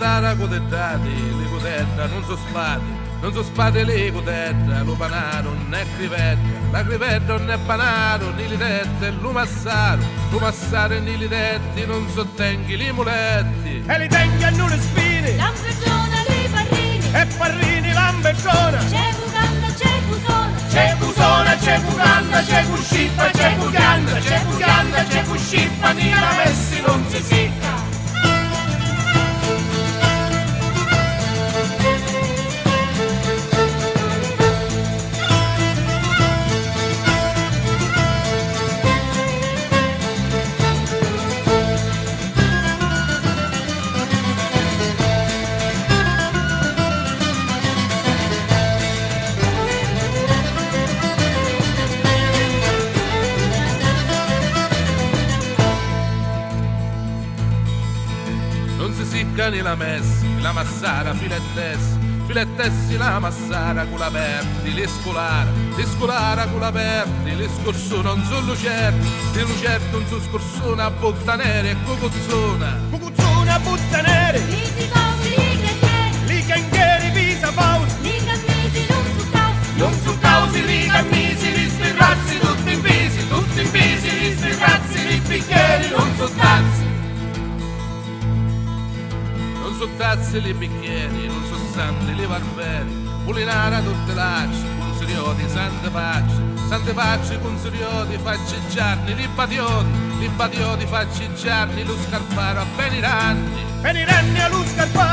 massara codettati, le codetta non so spade, non so spade le codetta, lo panaro non è crivetta, la crivetta non è panaro, ni li dette, lo massaro e ni li detti, non so tenghi li muletti. E li tengi a nulle spine, Lambertona li parrini, e parrini lambertona. c'è bucanda, c'è busona, C'è busona, c'è bucanda, c'è cuscippa, c'è bucanda, c'è bucanda, c'è cuscippa, ni la messi non si sicca. Non si sicca ni la messi, la massara filettessi la massara con la perdi, li scolara con la perdi, li scorsona non so lucerti, di lucerti non so scorsona, a botta nera e cocozzona. Cucuzzona, butta nere, li si pausi, li cantieri, li cangheri, visa pausi. li cammisi, non su causi, Non su causi, li cammisi, li spirrazzi, tutti in visi, li spirrazzi, li bicchieri, non su tazzi. Non so tazze li bicchieri, non so santi li barberi, pulinara tutte lacci, con serioti, sante facce con serioti, facceggiarni, li badioti, facceggiarni, lo scarparo a beni ranni. Veniranni allo scarpare.